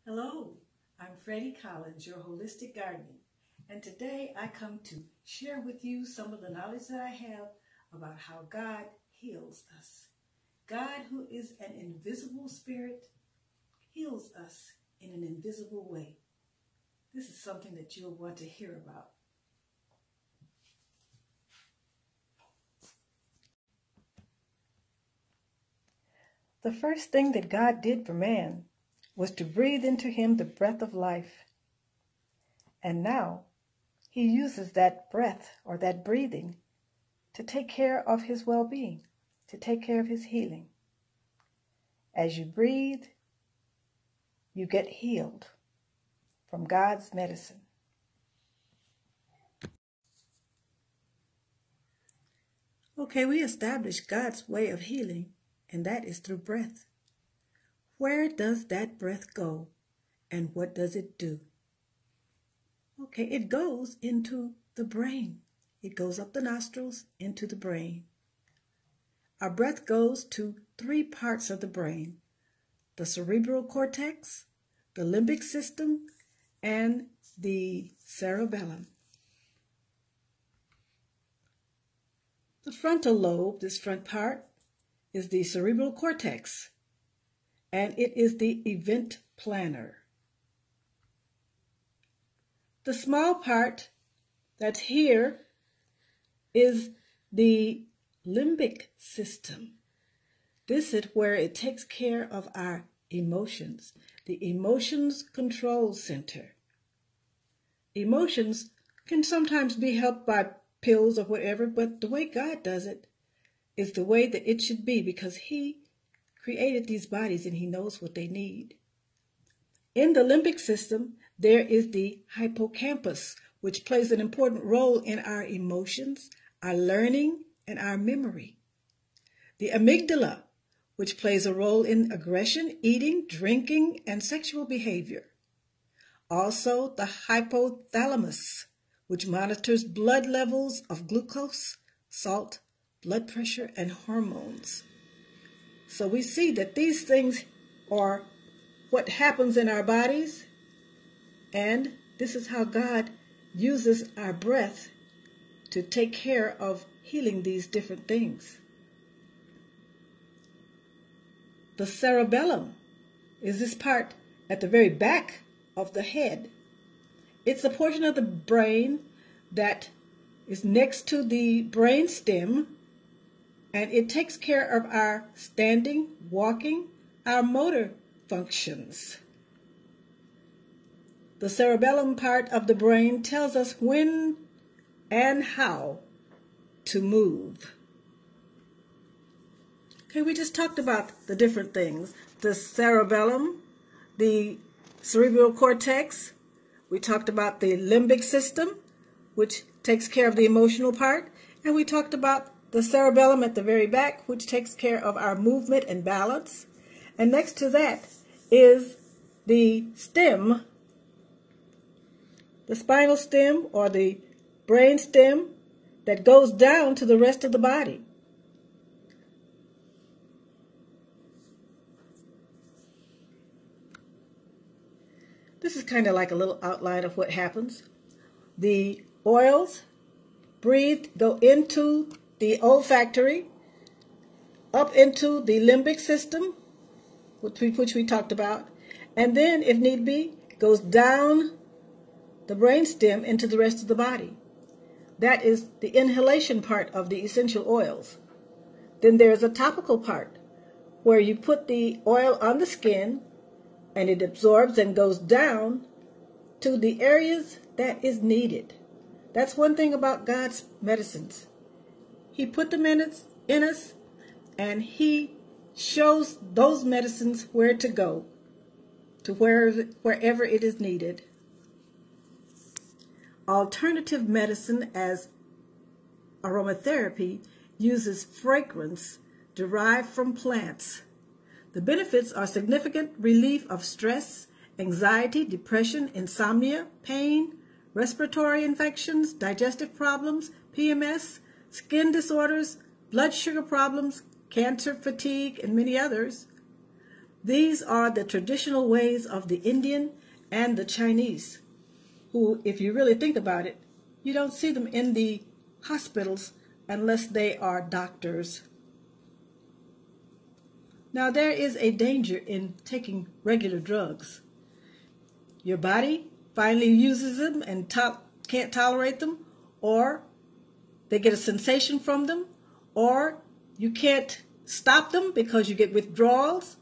Hello, I'm Freddie Collins, your holistic guardian, and today I come to share with you some of the knowledge that I have about how God heals us. God, who is an invisible spirit, heals us in an invisible way. This is something that you'll want to hear about. The first thing that God did for man was to breathe into him the breath of life. And now he uses that breath or that breathing to take care of his well-being, to take care of his healing. As you breathe, you get healed from God's medicine. Okay, we established God's way of healing, and that is through breath. Where does that breath go, and what does it do? Okay, it goes into the brain. It goes up the nostrils into the brain. Our breath goes to 3 parts of the brain: the cerebral cortex, the limbic system, and the cerebellum. The frontal lobe, this front part, is the cerebral cortex, and it is the event planner. The small part that's here is the limbic system. This is where it takes care of our emotions, the emotions control center. Emotions can sometimes be helped by pills or whatever, but the way God does it is the way that it should be, because he created these bodies and he knows what they need. In the limbic system, there is the hippocampus, which plays an important role in our emotions, our learning, and our memory. The amygdala, which plays a role in aggression, eating, drinking, and sexual behavior. Also, the hypothalamus, which monitors blood levels of glucose, salt, blood pressure, and hormones. So we see that these things are what happens in our bodies, and this is how God uses our breath to take care of healing these different things. The cerebellum is this part at the very back of the head. It's a portion of the brain that is next to the brain stem, and it takes care of our standing, walking, our motor functions. The cerebellum part of the brain tells us when and how to move. Okay, we just talked about the different things. The cerebellum, the cerebral cortex. We talked about the limbic system, which takes care of the emotional part. And we talked about the cerebellum at the very back, which takes care of our movement and balance. And next to that is the stem, the spinal stem or the brain stem that goes down to the rest of the body. This is kind of like a little outline of what happens. The oils breathed go into the olfactory, up into the limbic system, which we talked about, and then, if need be, goes down the brainstem into the rest of the body. That is the inhalation part of the essential oils. Then there's a topical part where you put the oil on the skin and it absorbs and goes down to the areas that is needed. That's one thing about God's medicines. He put them in us, and he shows those medicines where to go, to wherever it is needed. Alternative medicine, as aromatherapy, uses fragrance derived from plants. The benefits are significant relief of stress, anxiety, depression, insomnia, pain, respiratory infections, digestive problems, PMS, skin disorders, blood sugar problems, cancer, fatigue, and many others. These are the traditional ways of the Indian and the Chinese, who, if you really think about it, you don't see them in the hospitals unless they are doctors. Now, there is a danger in taking regular drugs. Your body finally uses them and can't tolerate them, or they get a sensation from them, or you can't stop them because you get withdrawals,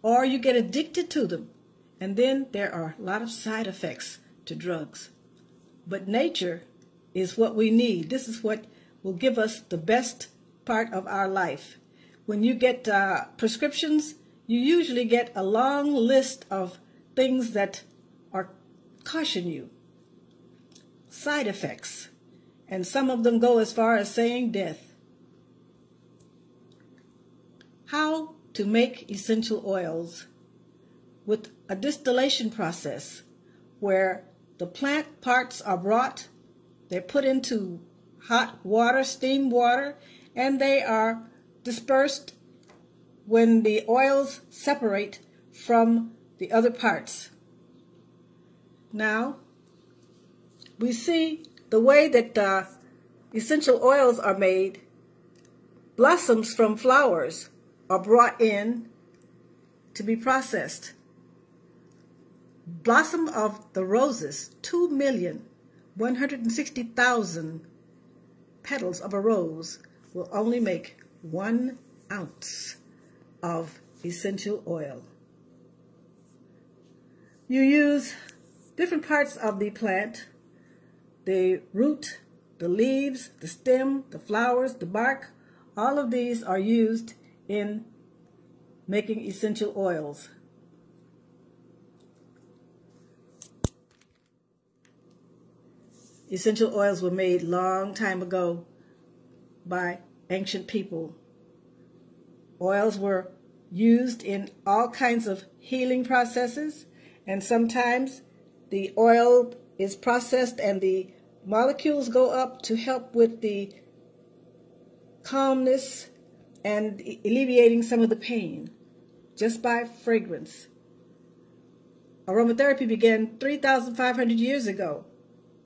or you get addicted to them. And then there are a lot of side effects to drugs. But nature is what we need. This is what will give us the best part of our life. When you get prescriptions, you usually get a long list of things that are caution you, side effects, and some of them go as far as saying death. How to make essential oils with a distillation process where the plant parts are brought, they're put into hot water, steam water, and they are dispersed when the oils separate from the other parts. Now, we see the way that essential oils are made. Blossoms from flowers are brought in to be processed. Blossom of the roses, 2,160,000 petals of a rose will only make 1 ounce of essential oil. You use different parts of the plant, the root, the leaves, the stem, the flowers, the bark. All of these are used in making essential oils. Essential oils were made long time ago by ancient people. Oils were used in all kinds of healing processes, and sometimes the oil is processed and the molecules go up to help with the calmness and alleviating some of the pain just by fragrance. Aromatherapy began 3,500 years ago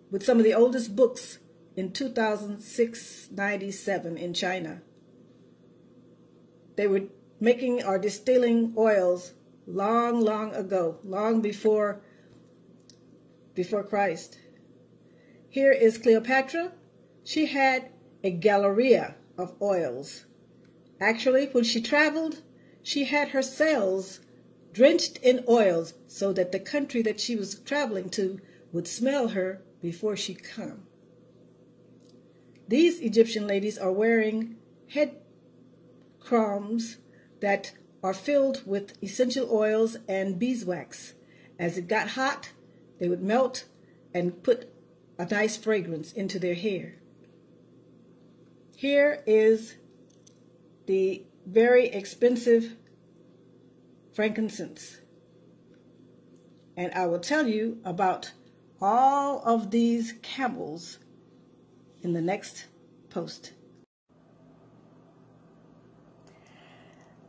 with some of the oldest books in 2697 in China. They were making or distilling oils long ago, long before Christ. Here is Cleopatra. She had a galleria of oils. Actually, when she traveled, she had her sails drenched in oils so that the country that she was traveling to would smell her before she come. These Egyptian ladies are wearing head crowns that are filled with essential oils and beeswax. As it got hot, they would melt and put a nice fragrance into their hair. Here is the very expensive frankincense. And I will tell you about all of these camels in the next post.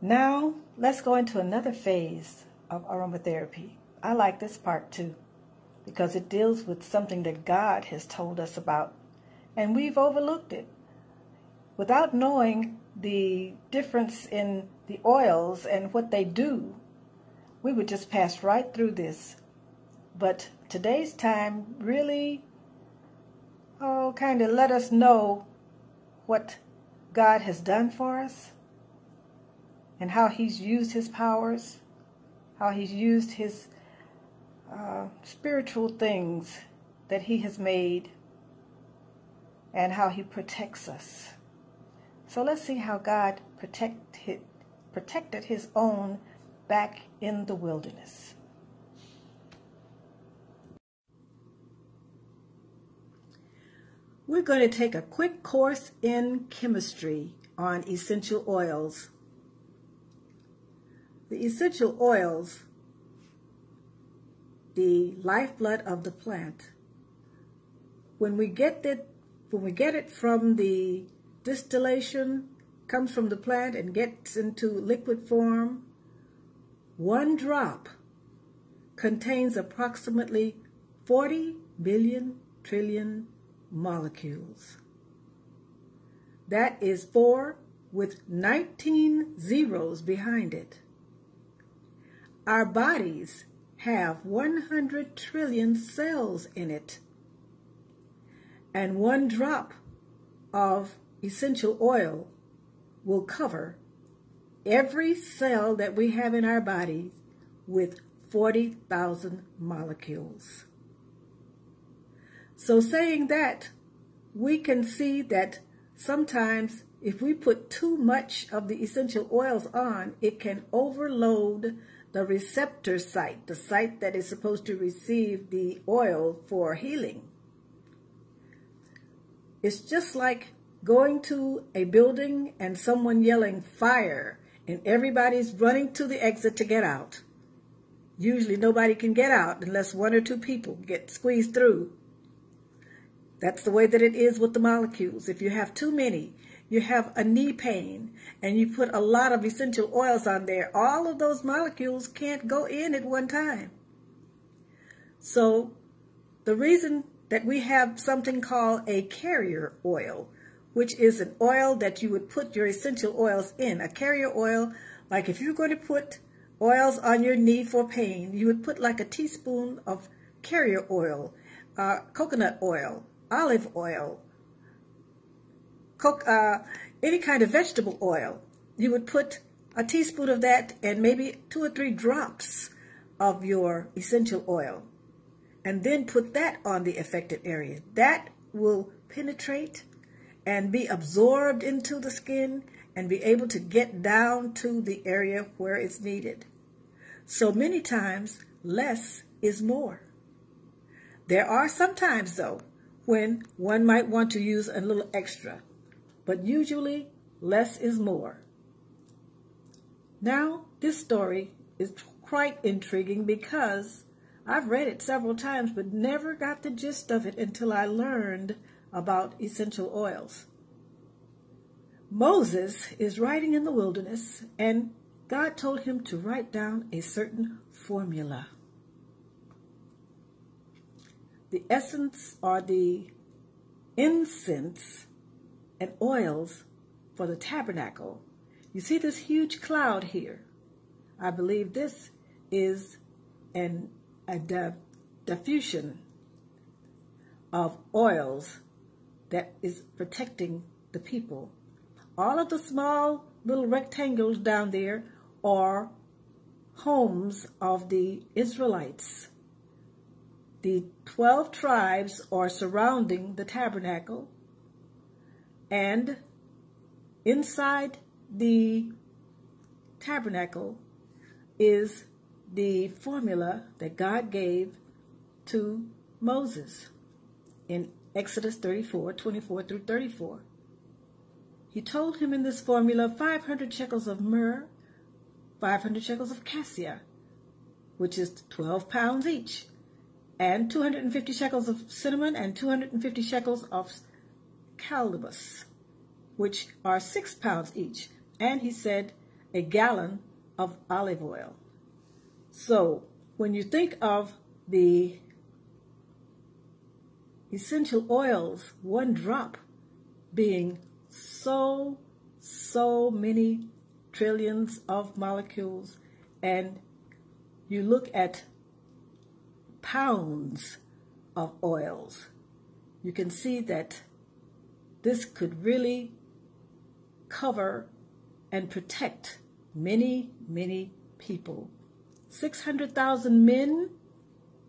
Now, let's go into another phase of aromatherapy. I like this part too, because it deals with something that God has told us about, and we've overlooked it. Without knowing the difference in the oils and what they do, we would just pass right through this. But today's time really, kind of let us know what God has done for us and how He's used His powers, how He's used His spiritual things that He has made, and how He protects us. So let's see how God protected His own back in the wilderness. We're going to take a quick course in chemistry on essential oils. The essential oils, the lifeblood of the plant, when we get it from the distillation, comes from the plant and gets into liquid form, one drop contains approximately 40 billion trillion molecules. That is 4 with 19 zeros behind it. Our bodies have 100 trillion cells in it, and one drop of essential oil will cover every cell that we have in our body with 40,000 molecules. So saying that, we can see that sometimes if we put too much of the essential oils on, it can overload the receptor site, the site that is supposed to receive the oil for healing. It's just like going to a building and someone yelling fire and everybody's running to the exit to get out. Usually nobody can get out unless one or two people get squeezed through. That's the way that it is with the molecules. If you have too many, you have a knee pain, and you put a lot of essential oils on there, all of those molecules can't go in at one time. So the reason that we have something called a carrier oil, which is an oil that you would put your essential oils in. A carrier oil, like if you're going to put oils on your knee for pain, you would put like a teaspoon of carrier oil, coconut oil, olive oil, any kind of vegetable oil. You would put a teaspoon of that and maybe 2 or 3 drops of your essential oil, and then put that on the affected area. That will penetrate and be absorbed into the skin and be able to get down to the area where it's needed. So many times, less is more. There are some times, though, when one might want to use a little extra, but usually less is more. Now, this story is quite intriguing because I've read it several times but never got the gist of it until I learned about essential oils. Moses is writing in the wilderness, and God told him to write down a certain formula. The essence or the incense and oils for the tabernacle. You see this huge cloud here? I believe this is a diffusion of oils that is protecting the people. All of the small little rectangles down there are homes of the Israelites. The 12 tribes are surrounding the tabernacle, and inside the tabernacle is the formula that God gave to Moses in Exodus 34, 24 through 34. He told him in this formula 500 shekels of myrrh, 500 shekels of cassia, which is 12 pounds each, and 250 shekels of cinnamon and 250 shekels of calamus, which are 6 pounds each. And he said a gallon of olive oil. So when you think of the essential oils, one drop being so many trillions of molecules, and you look at pounds of oils, you can see that this could really cover and protect many people. 600,000 men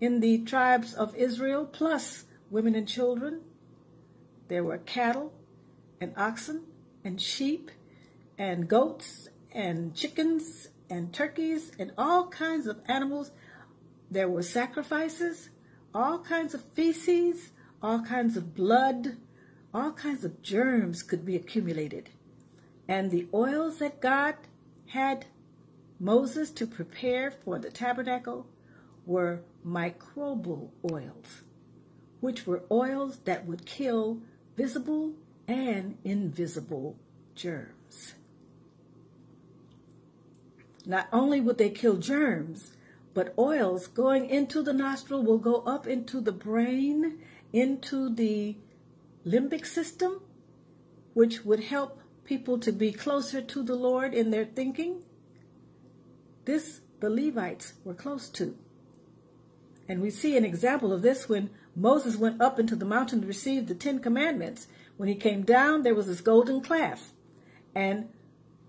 in the tribes of Israel, plus women and children. There were cattle and oxen and sheep and goats and chickens and turkeys and all kinds of animals. There were sacrifices, all kinds of feces, all kinds of blood, all kinds of germs could be accumulated. And the oils that God had Moses to prepare for the tabernacle were microbial oils, which were oils that would kill visible and invisible germs. not only would they kill germs, but oils going into the nostril will go up into the brain, into the limbic system, which would help people to be closer to the Lord in their thinking. This the Levites were close to. And we see an example of this when Moses went up into the mountain to receive the 10 Commandments. When he came down, there was this golden calf. And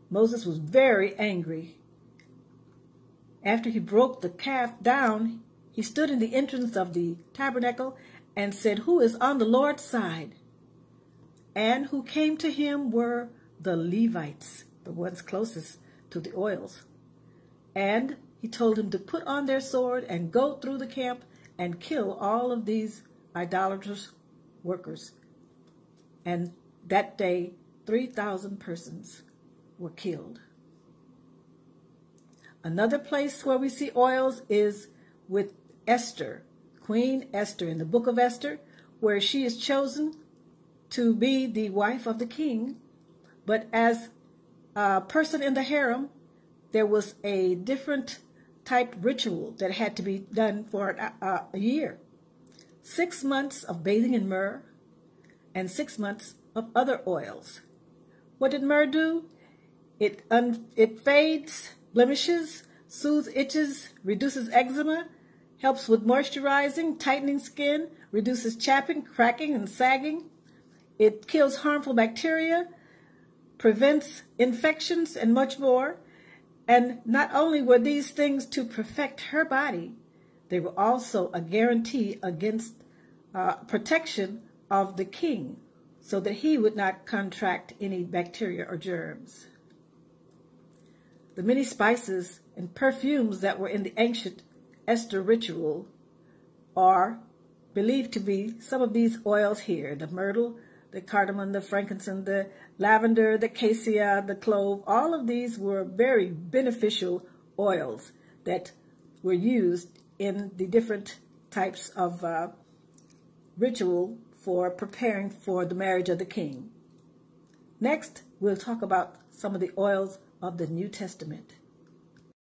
Moses was very angry. After he broke the calf down, he stood in the entrance of the tabernacle and said, "Who is on the Lord's side?" And who came to him were the Levites, the ones closest to the oils. And he told him to put on their sword and go through the camp and kill all of these idolatrous workers. And that day, 3,000 persons were killed. Another place where we see oils is with Esther, Queen Esther, in the book of Esther, where she is chosen to be the wife of the king. But as a person in the harem, there was a different type ritual that had to be done for a year. 6 months of bathing in myrrh and 6 months of other oils. What did myrrh do? It fades blemishes, soothes itches, reduces eczema, helps with moisturizing, tightening skin, reduces chapping, cracking, and sagging. It kills harmful bacteria, prevents infections, and much more. And not only were these things to perfect her body, they were also a guarantee against protection of the king, so that he would not contract any bacteria or germs. The many spices and perfumes that were in the ancient Esther ritual are believed to be some of these oils here: the myrtle, the cardamom, the frankincense, the lavender, the cassia, the clove. All of these were very beneficial oils that were used in the different types of ritual for preparing for the marriage of the king. Next, we'll talk about some of the oils of the New Testament.